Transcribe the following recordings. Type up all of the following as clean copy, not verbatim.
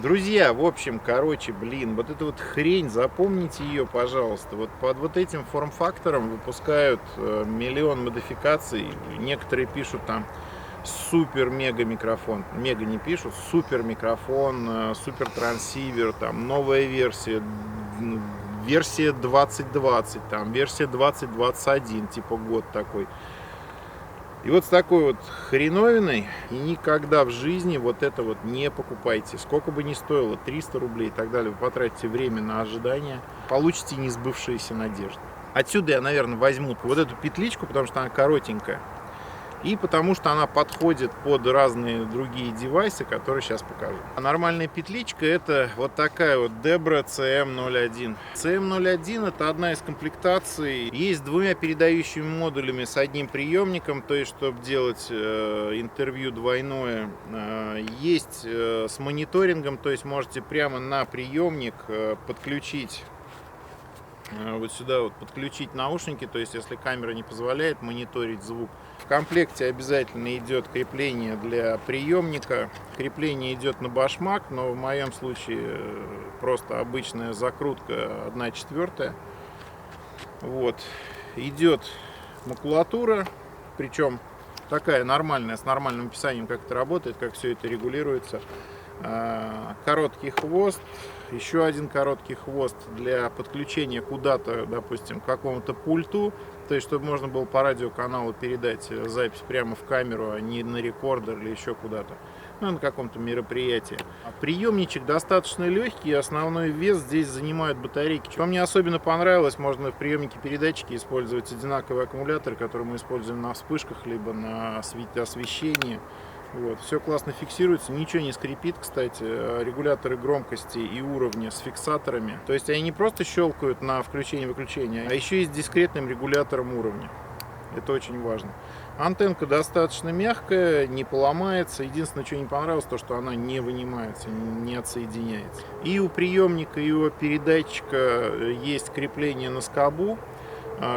Друзья, в общем, короче, блин, вот эта вот хрень, запомните ее, пожалуйста. Вот под вот этим форм-фактором выпускают миллион модификаций. Некоторые пишут там супер-мега микрофон. Мега не пишут, супер микрофон, супер трансивер, там новая версия, версия 2020, там версия 2021, типа год такой. И вот с такой вот хреновиной и никогда в жизни вот это вот не покупайте. Сколько бы ни стоило, 300 рублей и так далее, вы потратите время на ожидание, получите несбывшиеся надежды. Отсюда я, наверное, возьму вот эту петличку, потому что она коротенькая. И потому что она подходит под разные другие девайсы, которые сейчас покажу. А нормальная петличка — это вот такая вот Debra CM01. CM01 — это одна из комплектаций. Есть с двумя передающими модулями с одним приемником, то есть чтобы делать интервью двойное. Есть с мониторингом, то есть можете прямо на приемник подключить вот сюда вот подключить наушники, то есть если камера не позволяет мониторить звук. В комплекте обязательно идет крепление для приемника. Крепление идет на башмак, но в моем случае просто обычная закрутка 1/4. Вот. Идет макулатура, причем такая нормальная, с нормальным описанием, как это работает, как все это регулируется. Короткий хвост, еще один короткий хвост для подключения куда-то, допустим, к какому-то пульту, то есть чтобы можно было по радиоканалу передать запись прямо в камеру, а не на рекордер или еще куда-то, ну, на каком-то мероприятии. Приемничек достаточно легкий, основной вес здесь занимают батарейки. Что мне особенно понравилось, можно в приемнике передатчики использовать одинаковые аккумуляторы, которые мы используем на вспышках, либо на освещении. Вот, все классно фиксируется, ничего не скрипит, кстати. Регуляторы громкости и уровня с фиксаторами. То есть они не просто щелкают на включение-выключение, а еще и с дискретным регулятором уровня. Это очень важно. Антенка достаточно мягкая, не поломается. Единственное, что не понравилось, то, что она не вынимается, не отсоединяется. И у приемника, и у передатчика есть крепление на скобу,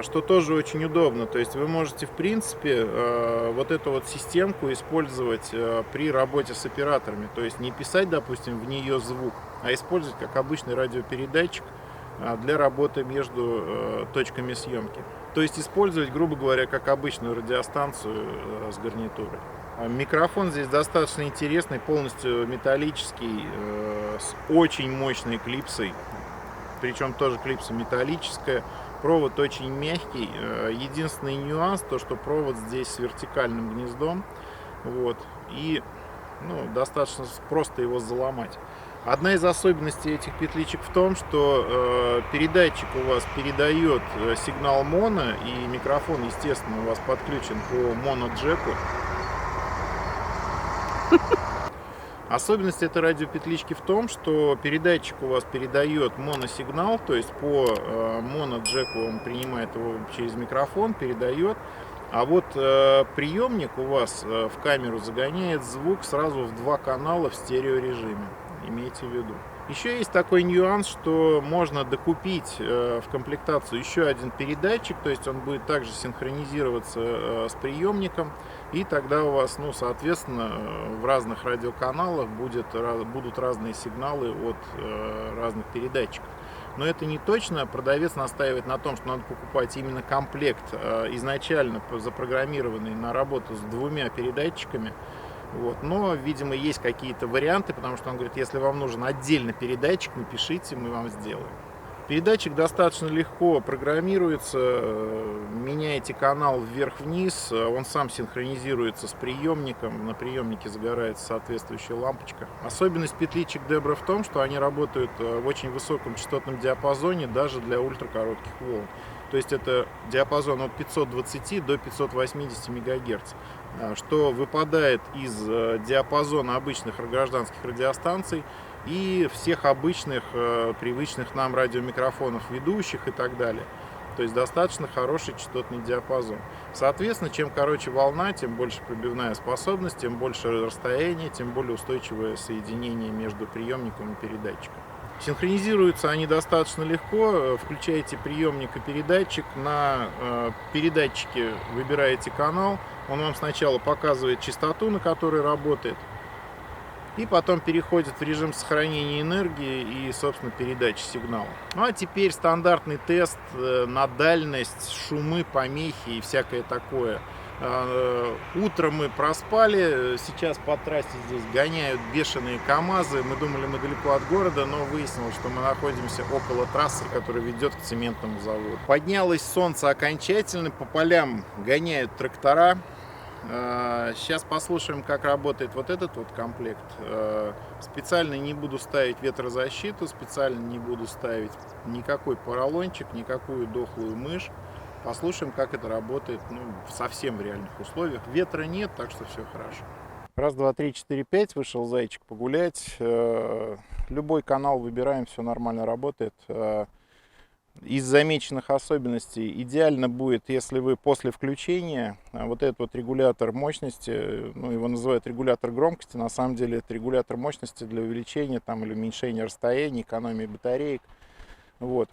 что тоже очень удобно. То есть вы можете, в принципе, вот эту вот системку использовать при работе с операторами. То есть не писать, допустим, в нее звук, а использовать как обычный радиопередатчик для работы между точками съемки. То есть использовать, грубо говоря, как обычную радиостанцию с гарнитурой. Микрофон здесь достаточно интересный, полностью металлический, с очень мощной клипсой. Причем тоже клипса металлическая. Провод очень мягкий. Единственный нюанс, то что провод здесь с вертикальным гнездом. Вот. И достаточно просто его заломать. Одна из особенностей этих петличек в том, что передатчик у вас передает сигнал моно, и микрофон, естественно, у вас подключен по моно-джеку. Особенность этой радиопетлички в том, что передатчик у вас передает моносигнал, то есть по моно-джеку он принимает его через микрофон, передает, а вот приемник у вас в камеру загоняет звук сразу в два канала в стереорежиме, имейте в виду. Еще есть такой нюанс, что можно докупить в комплектацию еще один передатчик, то есть он будет также синхронизироваться с приемником, и тогда у вас, соответственно, в разных радиоканалах будут разные сигналы от разных передатчиков. Но это не точно, продавец настаивает на том, что надо покупать именно комплект, изначально запрограммированный на работу с двумя передатчиками. Вот. Но, видимо, есть какие-то варианты, потому что он говорит, если вам нужен отдельно передатчик, напишите, мы вам сделаем. Передатчик достаточно легко программируется, меняете канал вверх-вниз, он сам синхронизируется с приемником, на приемнике загорается соответствующая лампочка. Особенность петличек Debra в том, что они работают в очень высоком частотном диапазоне даже для ультракоротких волн. То есть это диапазон от 520 до 580 МГц, что выпадает из диапазона обычных гражданских радиостанций и всех обычных, привычных нам радиомикрофонов ведущих и так далее. То есть достаточно хороший частотный диапазон. Соответственно, чем короче волна, тем больше пробивная способность, тем больше расстояние, тем более устойчивое соединение между приемником и передатчиком. Синхронизируются они достаточно легко. Включаете приемник и передатчик. На передатчике выбираете канал. Он вам сначала показывает частоту, на которой работает. и потом переходит в режим сохранения энергии и, собственно, передачи сигнала. Ну а теперь стандартный тест на дальность, шумы, помехи и всякое такое. Утром мы проспали, сейчас по трассе здесь гоняют бешеные КАМАЗы. Мы думали, мы далеко от города, но выяснилось, что мы находимся около трассы, которая ведет к цементному заводу. Поднялось солнце окончательно, по полям гоняют трактора. Сейчас послушаем, как работает вот этот вот комплект. Специально не буду ставить ветрозащиту, специально не буду ставить никакой поролончик, никакую дохлую мышь. Послушаем, как это работает, ну, совсем в реальных условиях. Ветра нет, так что все хорошо. Раз, два, три, четыре, пять. Вышел зайчик погулять. Любой канал выбираем, все нормально работает. Из замеченных особенностей идеально будет, если вы после включения вот этот вот регулятор мощности, ну, его называют регулятор громкости, на самом деле это регулятор мощности для увеличения там, или уменьшения расстояния, экономии батареек. Вот.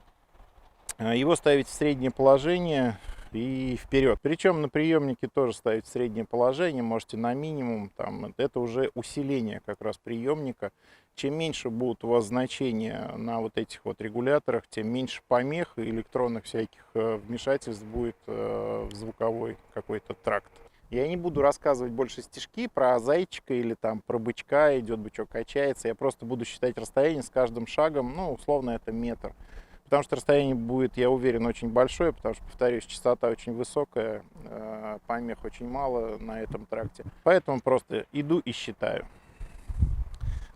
Его ставить в среднее положение и вперед. Причем на приемнике тоже ставить в среднее положение, можете на минимум. Там, это уже усиление как раз приемника. Чем меньше будут у вас значения на вот этих вот регуляторах, тем меньше помех и электронных всяких вмешательств будет в звуковой какой-то тракт. Я не буду рассказывать больше стишки про зайчика или там про бычка, идет бычок, качается. Я просто буду считать расстояние с каждым шагом, ну, условно, это метр. Потому что расстояние будет, я уверен, очень большое, потому что, повторюсь, частота очень высокая, помех очень мало на этом тракте. Поэтому просто иду и считаю.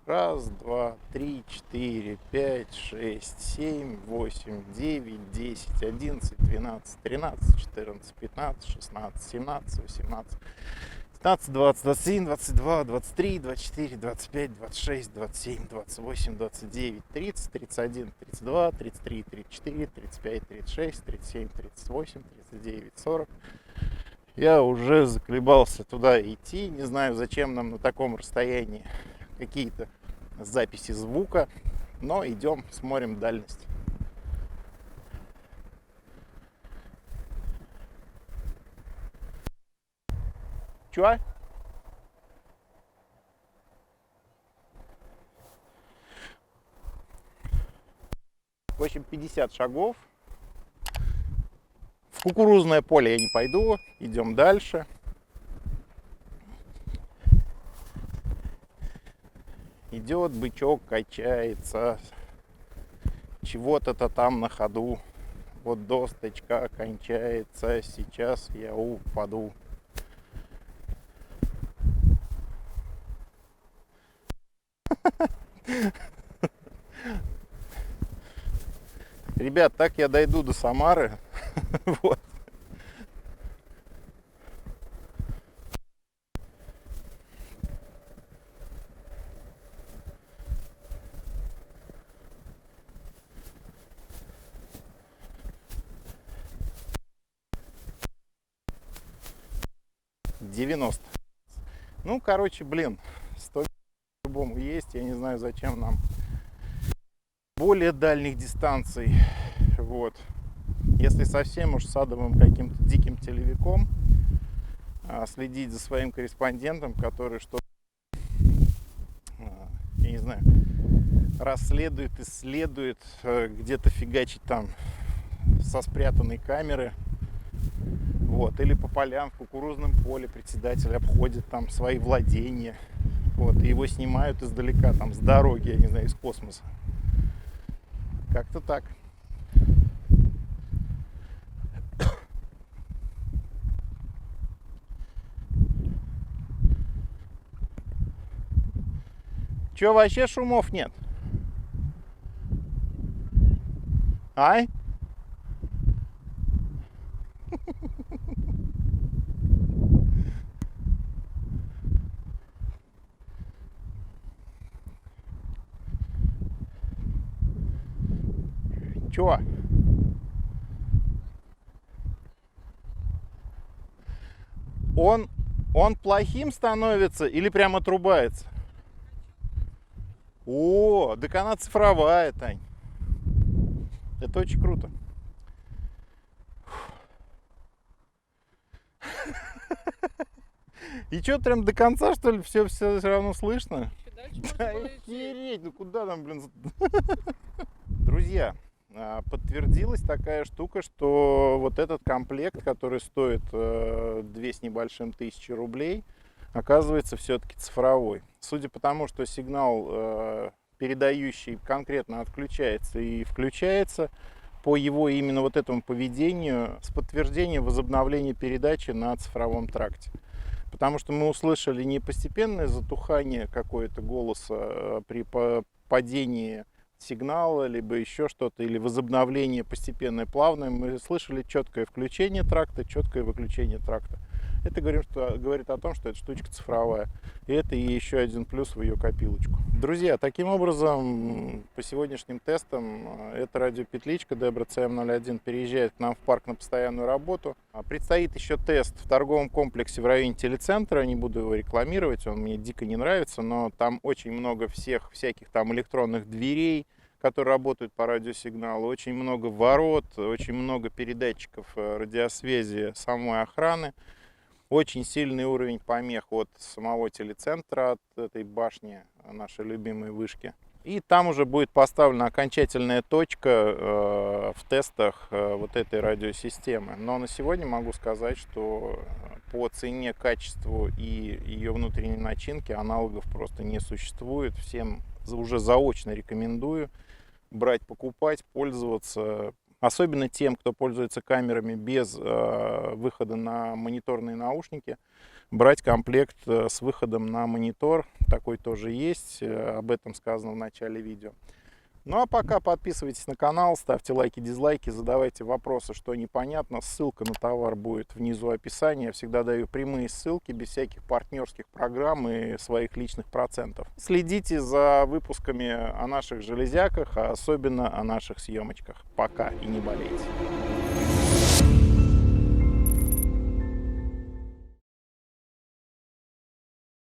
Раз, два, три, четыре, пять, шесть, семь, восемь, девять, 10, 11, 12, 13, 14, 15, 16, 17, 18, 19, 20, 21, 22, 23, 24, 25, 26, 27, 28, 29, 30, 31, 32, 33, 34, 35, 36, 37, 38, 39, 40. Я уже заколебался туда идти. Не знаю, зачем нам на таком расстоянии какие-то записи звука, но идем, смотрим дальность. Чё? В общем, 50 шагов. В кукурузное поле я не пойду. Идем дальше. Идет бычок, качается. Чего-то там на ходу. Вот досточка кончается. Сейчас я упаду. Ребят, так я дойду до Самары. Вот. $90. Ну, короче, блин, 100 по-любому есть. Я не знаю, зачем нам более дальних дистанций. Вот. Если совсем уж садовым каким-то диким телевиком, следить за своим корреспондентом, который что-то, я не знаю, расследует, исследует, где-то фигачит там со спрятанной камеры. Вот. Или по полям в кукурузном поле председатель обходит там свои владения. Вот. И его снимают издалека, там с дороги, я не знаю, из космоса. Как-то так. Че, вообще шумов нет? Ай? Чё? Он плохим становится или прямо отрубается? О, так она цифровая, Тань. Это очень круто. И что, прям до конца, что ли, все равно слышно? Да охереть, ну куда там, блин? Друзья, подтвердилась такая штука, что вот этот комплект, который стоит 2 с небольшим тысячи рублей, оказывается все-таки цифровой. Судя по тому, что сигнал передающий конкретно отключается и включается, по его именно вот этому поведению с подтверждением возобновления передачи на цифровом тракте. Потому что мы услышали не постепенное затухание какое-то голоса при падении сигнала, либо еще что-то, или возобновление постепенное, плавное. Мы слышали четкое включение тракта, четкое выключение тракта. Это говорит о том, что эта штучка цифровая. И это и еще один плюс в ее копилочку. Друзья, таким образом, по сегодняшним тестам, эта радиопетличка Debra CM01 переезжает к нам в парк на постоянную работу. Предстоит еще тест в торговом комплексе в районе телецентра. Не буду его рекламировать, он мне дико не нравится, но там очень много всяких там электронных дверей, которые работают по радиосигналу, очень много ворот, очень много передатчиков радиосвязи самой охраны. Очень сильный уровень помех от самого телецентра, от этой башни, нашей любимой вышки. И там уже будет поставлена окончательная точка в тестах вот этой радиосистемы. Но на сегодня могу сказать, что по цене, качеству и ее внутренней начинке аналогов просто не существует. Всем уже заочно рекомендую брать, покупать, пользоваться. Особенно тем, кто пользуется камерами без выхода на мониторные наушники, брать комплект с выходом на монитор. Такой тоже есть, об этом сказано в начале видео. Ну а пока подписывайтесь на канал, ставьте лайки, дизлайки, задавайте вопросы, что непонятно. Ссылка на товар будет внизу описания. Я всегда даю прямые ссылки, без всяких партнерских программ и своих личных процентов. Следите за выпусками о наших железяках, а особенно о наших съемочках. Пока и не болейте.